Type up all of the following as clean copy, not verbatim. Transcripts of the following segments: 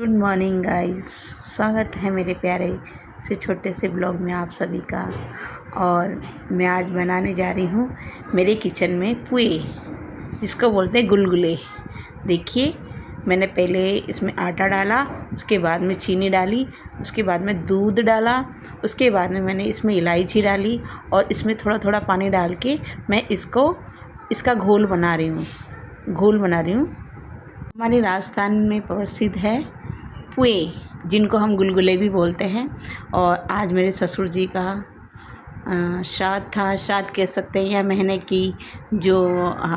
Good morning guys. स्वागत है मेरे प्यारे से छोटे से ब्लॉग में आप सभी का। और मैं आज बनाने जा रही हूँ मेरे किचन में पुए, जिसको बोलते हैं गुलगुले। देखिए, मैंने पहले इसमें आटा डाला, उसके बाद में चीनी डाली, उसके बाद में दूध डाला, उसके बाद में मैंने इसमें इलायची डाली और इसमें थोड़ा थोड़ा पानी डाल के मैं इसका घोल बना रही हूँ। हमारे राजस्थान में प्रसिद्ध है पुए, जिनको हम गुलगुले भी बोलते हैं। और आज मेरे ससुर जी का श्राद्ध था, श्राद्ध कह सकते हैं, या महीने की जो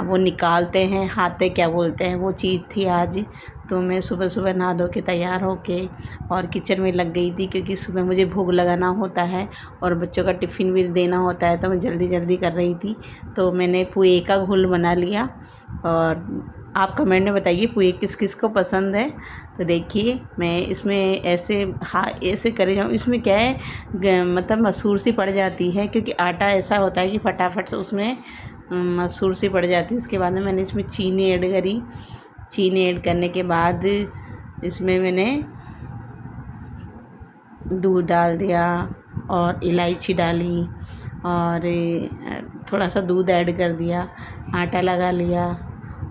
वो निकालते हैं हाथे क्या बोलते हैं, वो चीज़ थी आज। तो मैं सुबह सुबह नहा धो के तैयार होके और किचन में लग गई थी, क्योंकि सुबह मुझे भोग लगाना होता है और बच्चों का टिफ़िन भी देना होता है, तो मैं जल्दी जल्दी कर रही थी। तो मैंने पुए का घोल बना लिया। और आप कमेंट में बताइए पुए किस किस को पसंद है। तो देखिए, मैं इसमें ऐसे करे जाऊँ। इसमें क्या है, मतलब मसूर सी पड़ जाती है, क्योंकि आटा ऐसा होता है कि फटाफट से उसमें मसूर सी पड़ जाती है। उसके बाद में मैंने इसमें चीनी ऐड करी। चीनी ऐड करने के बाद इसमें मैंने दूध डाल दिया और इलायची डाली और थोड़ा सा दूध ऐड कर दिया, आटा लगा लिया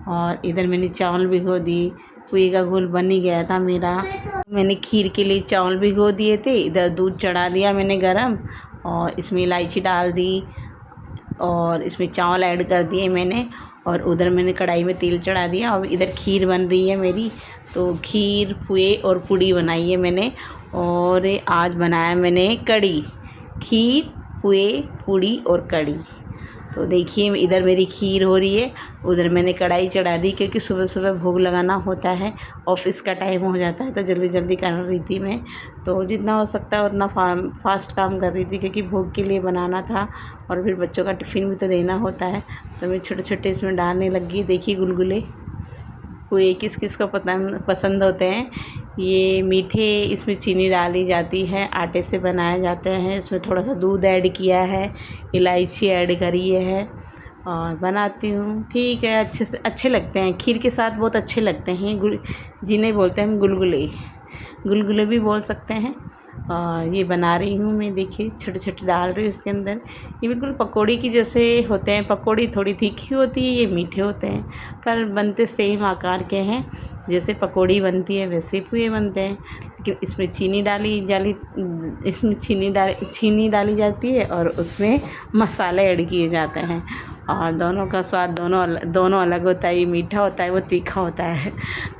और इधर मैंने चावल भिगो दी। पुए का घोल बन ही गया था मेरा। मैंने खीर के लिए चावल भिगो दिए थे, इधर दूध चढ़ा दिया मैंने गरम और इसमें इलायची डाल दी और इसमें चावल ऐड कर दिए मैंने। और उधर मैंने कढ़ाई में तेल चढ़ा दिया और इधर खीर बन रही है मेरी। तो खीर, पुए और पूड़ी बनाई है मैंने। और आज बनाया मैंने कढ़ी, खीर, पुए, पूड़ी और कढ़ी। तो देखिए, इधर मेरी खीर हो रही है, उधर मैंने कढ़ाई चढ़ा दी, क्योंकि सुबह सुबह भोग लगाना होता है, ऑफिस का टाइम हो जाता है, तो जल्दी जल्दी कर रही थी मैं। तो जितना हो सकता है उतना फास्ट काम कर रही थी, क्योंकि भोग के लिए बनाना था और फिर बच्चों का टिफ़िन भी तो देना होता है। तो मैं छोटे छोटे इसमें डालने लगी। देखिए, गुलगुले पुए किस किस को पसंद होते हैं। ये मीठे, इसमें चीनी डाली जाती है, आटे से बनाए जाते हैं। इसमें थोड़ा सा दूध ऐड किया है, इलायची ऐड करी है और बनाती हूँ। ठीक है, अच्छे लगते हैं, खीर के साथ बहुत अच्छे लगते हैं। जिन्हें बोलते हैं हम गुलगुले भी बोल सकते हैं। और ये बना रही हूँ मैं। देखिए, छोटे छोटे डाल रही हूँ इसके अंदर। ये बिल्कुल पकौड़ी की जैसे होते हैं। पकौड़ी थोड़ी तीखी होती है, ये मीठे होते हैं, पर बनते सेम आकार के हैं। जैसे पकौड़ी बनती है वैसे पुए बनते हैं, लेकिन इसमें चीनी डाली जाती है और उसमें मसाले ऐड किए जाते हैं। और दोनों का स्वाद दोनों अलग होता है। ये मीठा होता है, वो तीखा होता है।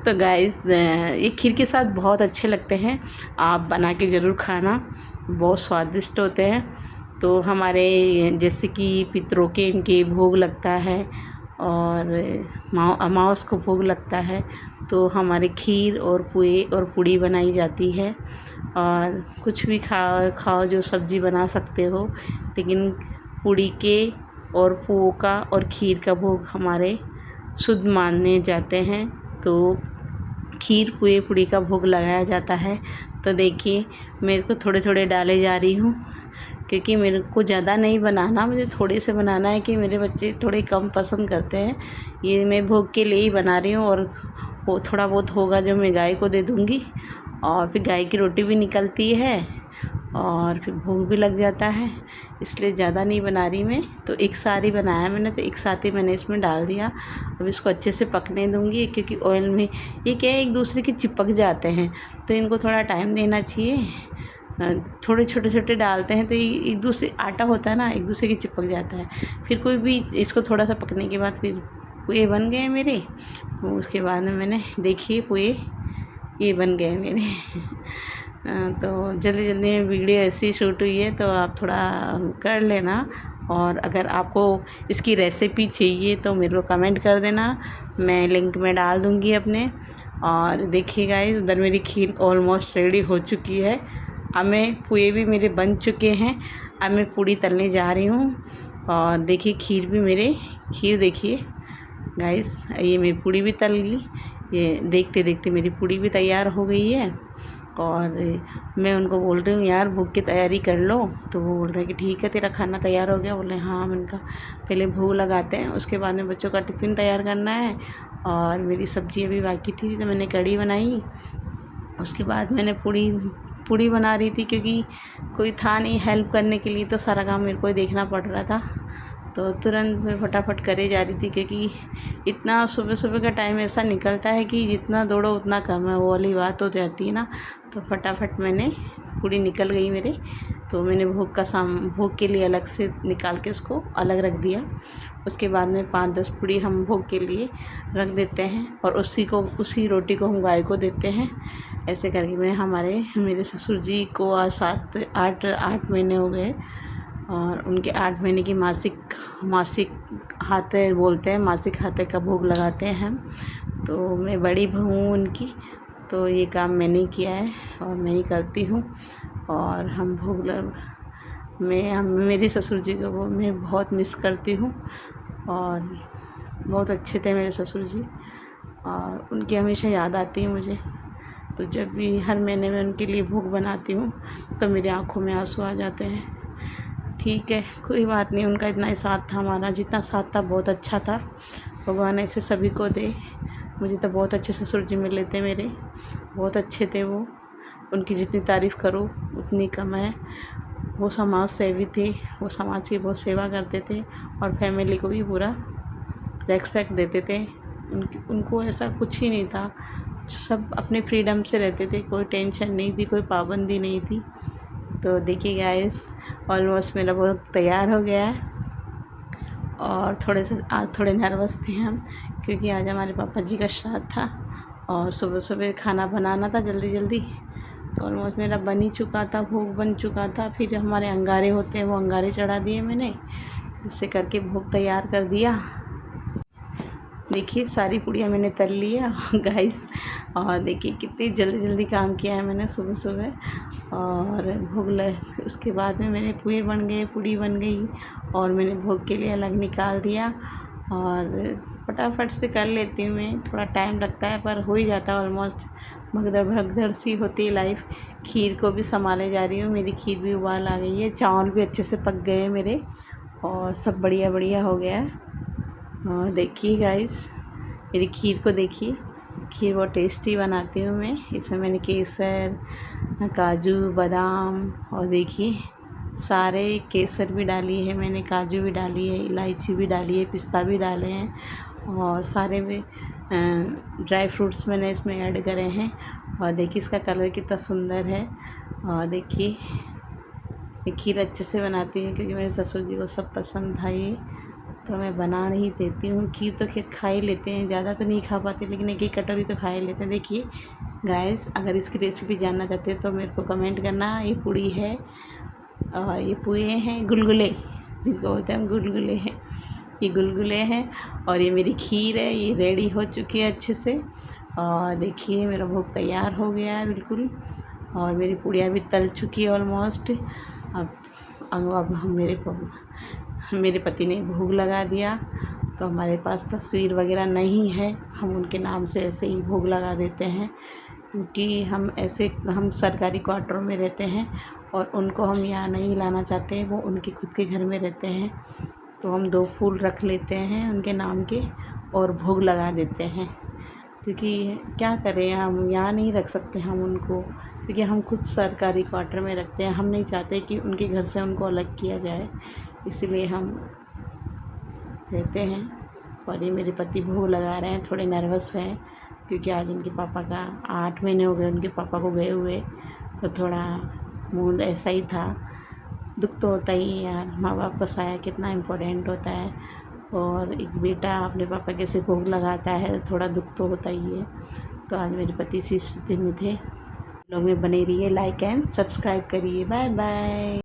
तो गाइस, ये खीर के साथ बहुत अच्छे लगते हैं। आप बना के ज़रूर खाना, बहुत स्वादिष्ट होते हैं। तो हमारे जैसे कि पितरों के इनके भोग लगता है और अमावस को भोग लगता है, तो हमारे खीर और पुए और पूड़ी बनाई जाती है। और कुछ भी खाओ जो सब्ज़ी बना सकते हो, लेकिन पूड़ी के और पुओं का और खीर का भोग हमारे शुद्ध माने जाते हैं। तो खीर, पुए, पूड़ी का भोग लगाया जाता है। तो देखिए, मैं इसको थोड़े थोड़े डाले जा रही हूँ, क्योंकि मेरे को ज़्यादा नहीं बनाना, मुझे थोड़े से बनाना है, कि मेरे बच्चे थोड़े कम पसंद करते हैं। ये मैं भोग के लिए ही बना रही हूँ और वो थोड़ा बहुत होगा जो मैं गाय को दे दूँगी। और फिर गाय की रोटी भी निकलती है और फिर भोग भी लग जाता है, इसलिए ज़्यादा नहीं बना रही मैं। तो एक सारी बनाया मैंने, तो एक साथ ही मैंने इसमें डाल दिया। अब इसको अच्छे से पकने दूँगी, क्योंकि ऑयल में ये क्या है, एक दूसरे के चिपक जाते हैं, तो इनको थोड़ा टाइम देना चाहिए। थोड़े छोटे छोटे डालते हैं तो ये एक दूसरे, आटा होता है ना, एक दूसरे के चिपक जाता है। फिर कोई भी इसको थोड़ा सा पकने के बाद फिर पुए बन गए मेरे। उसके बाद में मैंने, देखिए, पुए ये बन गए मेरे। तो जल्दी जल्दी में वीडियो ऐसी शूट हुई है, तो आप थोड़ा कर लेना। और अगर आपको इसकी रेसिपी चाहिए तो मेरे को कमेंट कर देना, मैं लिंक में डाल दूँगी अपने। और देखिए गाइस, उधर मेरी खीर ऑलमोस्ट रेडी हो चुकी है। अब मैं पुए भी मेरे बन चुके हैं। अब मैं पूड़ी तलने जा रही हूँ। और देखिए, खीर देखिए गाइस, ये मेरी पूड़ी भी तल गई। ये देखते देखते मेरी पूड़ी भी तैयार हो गई है। और मैं उनको बोल रही हूँ, यार भोग की तैयारी कर लो। तो वो बोल रहे हैं कि ठीक है, तेरा खाना तैयार हो गया। बोले हाँ। मैंने कहा पहले भोग लगाते हैं, उसके बाद में बच्चों का टिफ़िन तैयार करना है। और मेरी सब्ज़ी अभी बाकी थी, तो मैंने कढ़ी बनाई उसके बाद मैंने पूड़ी बना रही थी, क्योंकि कोई था नहीं हेल्प करने के लिए, तो सारा काम मेरे को ही देखना पड़ रहा था। तो तुरंत मैं फटाफट करे जा रही थी, क्योंकि इतना सुबह सुबह का टाइम ऐसा निकलता है कि जितना दौड़ो उतना कम है, वो वाली बात हो जाती है ना। तो फटाफट मैंने पूड़ी निकल गई मेरे। तो मैंने भोग के लिए अलग से निकाल के उसको अलग रख दिया। उसके बाद में 5-10 पूड़ी हम भोग के लिए रख देते हैं, और उसी रोटी को हम गाय को देते हैं। ऐसे करके मेरे ससुर जी को आज 7-8 महीने हो गए, और उनके 8 महीने की मासिक हाथे बोलते हैं, मासिक हाथे का भोग लगाते हैं हम। तो मैं बड़ी बहू हूँ उनकी, तो ये काम मैंने ही किया है और मैं ही करती हूँ। और हम मेरे ससुर जी को मैं बहुत मिस करती हूँ, और बहुत अच्छे थे मेरे ससुर जी, और उनकी हमेशा याद आती है मुझे। तो जब भी हर महीने में उनके लिए भोग बनाती हूँ तो मेरी आँखों में आंसू आ जाते हैं। ठीक है, कोई बात नहीं, उनका इतना ही साथ था, हमारा जितना साथ था बहुत अच्छा था। भगवान ऐसे सभी को दे। मुझे तो बहुत अच्छे ससुर जी मिले थे मेरे, बहुत अच्छे थे वो। उनकी जितनी तारीफ़ करो उतनी कम है। वो समाज सेवी थे, वो समाज की बहुत सेवा करते थे, और फैमिली को भी पूरा रेस्पेक्ट देते थे। उनको ऐसा कुछ ही नहीं था, सब अपने फ्रीडम से रहते थे, कोई टेंशन नहीं थी, कोई पाबंदी नहीं थी। तो देखिए गाइस, ऑलमोस्ट मेरा भोग तैयार हो गया है, और आज थोड़े नर्वस थे हम, क्योंकि आज हमारे पापा जी का श्राद्ध था, और सुबह सुबह खाना बनाना था जल्दी जल्दी। तो ऑलमोस्ट मेरा बन ही चुका था, भोग बन चुका था। फिर हमारे अंगारे होते हैं, वो अंगारे चढ़ा दिए मैंने, इससे करके भोग तैयार कर दिया। देखिए सारी पूड़ियाँ मैंने तल ली है गाइस, और देखिए कितनी जल्दी जल्दी काम किया है मैंने सुबह सुबह। और उसके बाद में मेरे पूड़ी बन गई, और मैंने भोग के लिए अलग निकाल दिया। और फटाफट से कर लेती हूँ मैं, थोड़ा टाइम लगता है पर हो ही जाता है ऑलमोस्ट। भगदड़ सी होती है लाइफ। खीर को भी संभाले जा रही हूँ, मेरी खीर भी उबाल आ गई है, चावल भी अच्छे से पक गए हैं मेरे, और सब बढ़िया बढ़िया हो गया है। और देखिए गाइस, मेरी खीर को देखिए, खीर बहुत टेस्टी बनाती हूँ मैं। इसमें मैंने केसर, काजू, बादाम, और देखिए सारे केसर भी डाली है मैंने, काजू भी डाली है, इलायची भी डाली है, पिस्ता भी डाले हैं, और सारे में ड्राई फ्रूट्स मैंने इसमें ऐड करे हैं। और देखिए इसका कलर कितना सुंदर है। और देखिए मैं खीर अच्छे से बनाती हूँ, क्योंकि मेरे ससुर जी को सब पसंद था ये, तो मैं बना नहीं देती हूँ। खीर तो खैर खा ही लेते हैं, ज़्यादा तो नहीं खा पाते, लेकिन एक कटोरी तो खा ही लेते हैं। देखिए गाइस, अगर इसकी रेसिपी जानना चाहते हैं तो मेरे को कमेंट करना। ये पूड़ी है, और ये पुए हैं गुलगुले, जिनको बोलते हैं हम गुलगुले हैं, ये गुलगुले हैं। और ये मेरी खीर है, ये रेडी हो चुकी है अच्छे से। और देखिए मेरा भोग तैयार हो गया है बिल्कुल, और मेरी पूड़ियाँ भी तल चुकी है ऑलमोस्ट। अब मेरे पति ने भोग लगा दिया, तो हमारे पास तस्वीर वगैरह नहीं है, हम उनके नाम से ऐसे ही भोग लगा देते हैं, क्योंकि हम सरकारी क्वार्टरों में रहते हैं, और उनको हम यहाँ नहीं लाना चाहते, वो उनके खुद के घर में रहते हैं। तो हम 2 फूल रख लेते हैं उनके नाम के, और भोग लगा देते हैं, क्योंकि क्या करें, हम यहाँ नहीं रख सकते हम उनको, क्योंकि हम खुद सरकारी क्वार्टर में रखते हैं। हम नहीं चाहते कि उनके घर से उनको अलग किया जाए, इसलिए हम रहते हैं। और ये मेरे पति भोग लगा रहे हैं, थोड़े नर्वस हैं, क्योंकि आज उनके पापा का 8 महीने हो गए उनके पापा को गए हुए, तो थोड़ा मूड ऐसा ही था। दुख तो होता ही है यार, माँ बाप का साया कितना इम्पोर्टेंट होता है, और एक बेटा अपने पापा कैसे भोग लगाता है, थोड़ा दुख तो होता ही है। तो आज मेरे पति इसी स्थिति में थे। लोग में बने रहिए, लाइक एंड सब्सक्राइब करिए। Bye bye.